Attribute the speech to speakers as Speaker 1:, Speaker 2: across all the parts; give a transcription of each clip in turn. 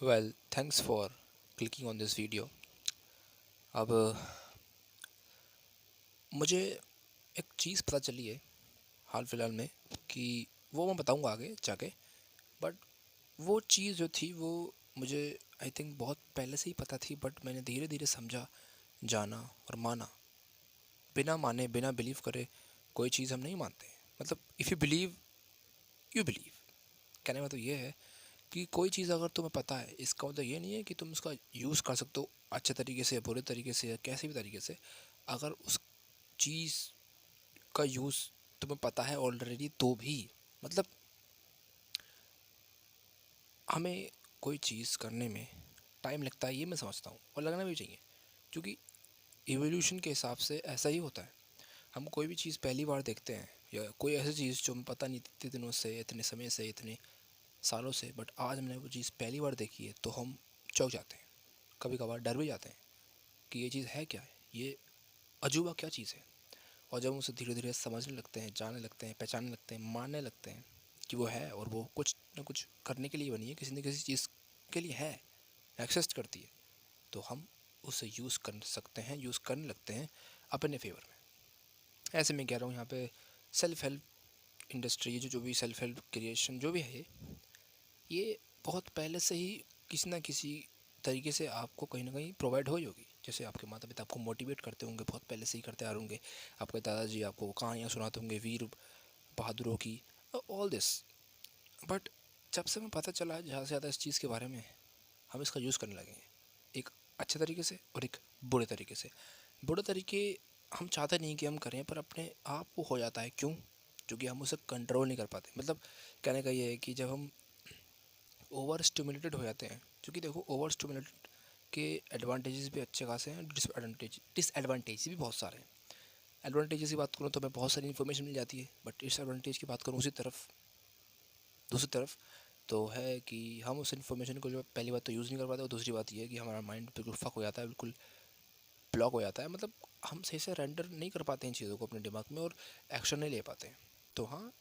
Speaker 1: Well, thanks for clicking on this video. अब मुझे एक चीज़ पता चली है हाल फिलहाल में कि वो मैं बताऊंगा आगे जाके। बट वो चीज़ जो थी वो मुझे आई थिंक बहुत पहले से ही पता थी, बट मैंने धीरे धीरे समझा, जाना और माना। बिना माने बिना बिलीव करे कोई चीज़ हम नहीं मानते। मतलब if you believe, you believe. कहने का मतलब ये है कि कोई चीज़ अगर तुम्हें पता है, इसका मतलब ये नहीं है कि तुम उसका यूज़ कर सकते हो अच्छे तरीके से या बुरे तरीके से या कैसे भी तरीके से। अगर उस चीज़ का यूज़ तुम्हें पता है ऑलरेडी तो भी, मतलब हमें कोई चीज़ करने में टाइम लगता है, ये मैं समझता हूँ, और लगना भी चाहिए। क्योंकि इवोल्यूशन के हिसाब से ऐसा ही होता है। हम कोई भी चीज़ पहली बार देखते हैं या कोई ऐसी चीज़ जो हमें पता नहीं थी इतने दिनों से, इतने समय से, इतने सालों से, बट आज हमने वो चीज़ पहली बार देखी है तो हम चौंक जाते हैं। कभी कभार डर भी जाते हैं कि ये चीज़ है क्या है, ये अजूबा क्या चीज़ है। और जब हम उसे धीरे धीरे समझने लगते हैं, जानने लगते हैं, पहचानने लगते हैं, मानने लगते हैं कि वो है और वो कुछ ना कुछ करने के लिए बनी है, किसी न किसी चीज़ के लिए है, एक्सिस्ट करती है, तो हम उसे यूज़ कर सकते हैं, यूज़ करने लगते हैं अपने फेवर में। ऐसे मैं कह रहा हूँ यहाँ पे सेल्फ हेल्प इंडस्ट्री, ये जो भी सेल्फ हेल्प क्रिएशन जो भी है, ये बहुत पहले से ही किसी ना किसी तरीके से आपको कहीं ना कहीं प्रोवाइड हो ही होगी। जैसे आपके माता पिता आपको मोटिवेट करते होंगे, बहुत पहले से ही करते आ रहे होंगे। आपके दादाजी आपको कहानियाँ सुनाते होंगे वीर बहादुरों की, ऑल दिस। बट जब से हमें पता चला ज़्यादा से ज़्यादा इस चीज़ के बारे में, हम इसका यूज़ करने लगे हैं, एक अच्छे तरीके से और एक बुरे तरीके से। बुरे तरीके हम चाहते नहीं कि हम करें, पर अपने आप वो हो जाता है। क्यों? क्योंकि हम उसे कंट्रोल नहीं कर पाते। मतलब कहने का ये है कि जब हम ओवर स्टिमुलेटेड हो जाते हैं, क्योंकि देखो ओवर स्टिमुलेटेड के एडवांटेजेस भी अच्छे खासे हैं, डिसएडवांटेज भी बहुत सारे हैं। एडवांटेजेस की बात करूँ तो हमें बहुत सारी इन्फॉर्मेशन मिल जाती है, बट डिसएडवांटेज की बात करूँ उसी तरफ, दूसरी तरफ, तो है कि हम उस इन्फॉर्मेशन को जो पहली बात तो यूज़ नहीं कर पाते, और दूसरी बात ये है कि हमारा माइंड बिल्कुल फक हो जाता है, बिल्कुल ब्लॉक हो जाता है। मतलब हम सही से रेंडर नहीं कर पाते इन चीज़ों को अपने दिमाग में, और एक्शन नहीं ले पाते हैं। तो हाँ,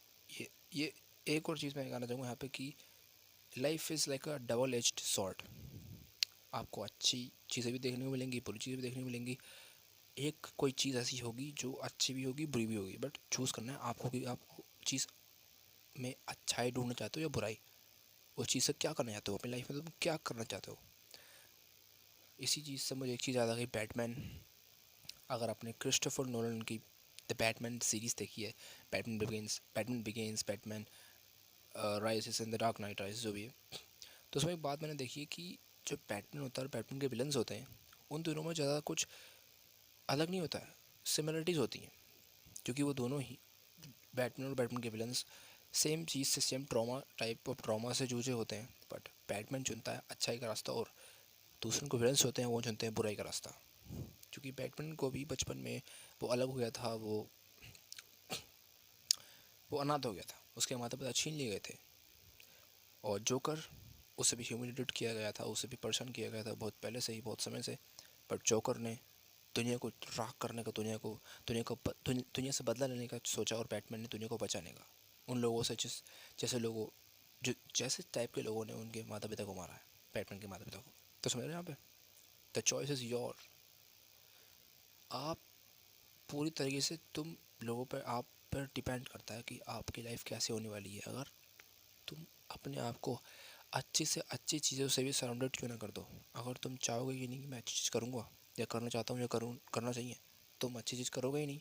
Speaker 1: ये एक और चीज़ मैं कहना चाहूँगा यहाँ पे कि life is like a double edged sword. आपको अच्छी चीज़ें भी देखने को मिलेंगी, बुरी चीज़ें भी देखने को मिलेंगी। एक कोई चीज़ ऐसी होगी जो अच्छी भी होगी, बुरी भी होगी, बट चूज़ करना है आपको कि आप चीज़ में अच्छाई ढूंढना चाहते हो या बुराई। उस चीज़ से क्या करना चाहते हो अपनी लाइफ में, तुम क्या करना चाहते हो। इसी चीज़ से मुझे एक चीज़ याद आ गई, बैटमैन। अगर आपने क्रिस्टोफर नोलन की द बैटमैन सीरीज़ देखी है, Batman begins, Batman rises and the dark night rises जो भी है, तो उसमें एक बात मैंने देखी है कि जो बैटमैन होता है और बैटमैन के विलन्स होते हैं, उन दोनों में ज़्यादा कुछ अलग नहीं होता है, सिमिलरिटीज़ होती हैं। क्योंकि वो दोनों ही, बैटमैन और बैटमैन के विलन्स, सेम चीज़ से, same trauma, type of trauma से जूझे होते हैं। बट बैटमैन चुनता है अच्छाई का रास्ता, और दूसरे को विलन्स होते हैं वो चुनते हैं बुराई का रास्ता। क्योंकि बैटमैन को भी बचपन में वो अलग हो गया था, वो अनाथ हो गया था, उसके माता पिता छीन लिए गए थे। और जोकर, उसे भी ह्यूमिलेटेड किया गया था, उसे भी परेशान किया गया था बहुत पहले से ही, बहुत समय से। बट जोकर ने दुनिया को राख करने का, दुनिया से बदला लेने का सोचा, और बैटमैन ने दुनिया को बचाने का, उन लोगों से जैसे लोगों, जो जैसे टाइप के लोगों ने उनके माता पिता को मारा है, बैटमैन के माता पिता को। तो समझ रहे हैं यहाँ पे, द चॉइस इज़ योर। आप पूरी तरीके से, तुम लोगों पर, आप पर डिपेंड करता है कि आपकी लाइफ कैसे होने वाली है। अगर तुम अपने आप को अच्छी से अच्छी चीज़ों से भी सराउंडेड क्यों ना कर दो, अगर तुम चाहोगे कि नहीं कि मैं अच्छी चीज़ करूँगा या करना चाहता हूँ या करूँ, करना चाहिए, तुम अच्छी चीज़ करोगे ही नहीं।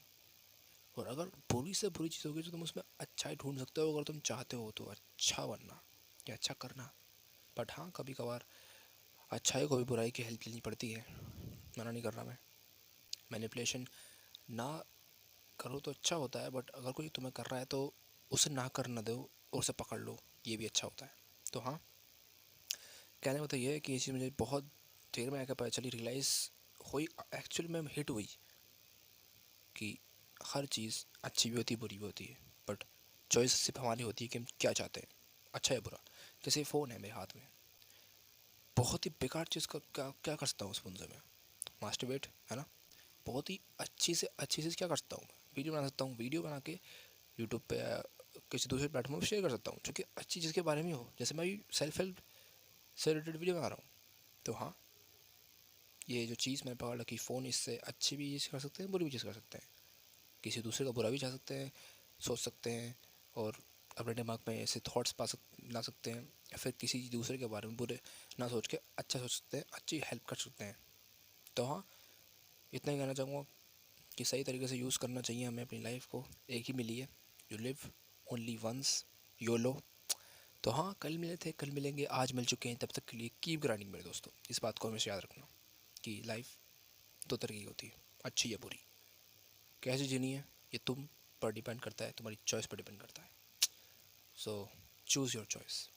Speaker 1: और अगर बुरी से बुरी चीज़ होगी तो तुम उसमें अच्छाई ढूंढ सकते हो, अगर तुम चाहते हो तो अच्छा बनना या अच्छा करना। बट हाँ, कभी कभार अच्छाई को भी बुराई की हेल्प लेनी पड़ती है, मना नहीं कर रहा मैं। मैनिपुलेशन ना करो तो अच्छा होता है, बट अगर कोई तुम्हें कर रहा है तो उसे ना करना दो और उसे पकड़ लो, ये भी अच्छा होता है। तो हाँ, कहने का तो ये है कि ये चीज़ मुझे बहुत देर में आकर पता चली, रियलाइज़ हुई, एक्चुअल में हिट हुई कि हर चीज़ अच्छी भी होती है, बुरी भी होती है, बट चॉइस सिर्फ हमारी होती है कि हम क्या चाहते हैं, अच्छा या बुरा। जैसे फ़ोन है मेरे हाथ में, बहुत ही बेकार चीज़ का क्या क्या कर सकता हूँ उस फ़ोन से मैं, मास्टरबेट, है ना। बहुत ही अच्छी से अच्छी चीज़ क्या कर सकता हूँ मैं, वीडियो बना सकता हूँ, वीडियो बना के यूट्यूब पे किसी दूसरे प्लेटफॉर्म पर शेयर कर सकता हूँ, जो कि अच्छी चीज़ के बारे में हो। जैसे मैं भी सेल्फ हेल्प से रिलेटेड वीडियो बना रहा हूँ। तो हाँ, ये जो चीज़ मैंने पकड़ा कि फ़ोन इससे अच्छी भी चीज़ कर सकते हैं, बुरी भी चीज़ कर सकते हैं। किसी दूसरे का बुरा भी चाह सकते हैं, सोच सकते हैं, और अपने दिमाग में ऐसे थॉट्स ला सकते हैं, या फिर किसी दूसरे के बारे में बुरे ना सोच के अच्छा सोच सकते हैं, अच्छी हेल्प कर सकते हैं। तो हाँ, इतना ही कहना चाहूँगा कि सही तरीके से यूज़ करना चाहिए हमें अपनी लाइफ को। एक ही मिली है, you live only once, YOLO. तो हाँ, कल मिले थे, कल मिलेंगे, आज मिल चुके हैं, तब तक के लिए कीप ग्राइंडिंग मेरे दोस्तों। इस बात को हमेशा याद रखना कि लाइफ दो तरह की होती है, अच्छी या बुरी। कैसे जीनी है ये तुम पर डिपेंड करता है, तुम्हारी चॉइस पर डिपेंड करता है। सो चूज़ योर चॉइस।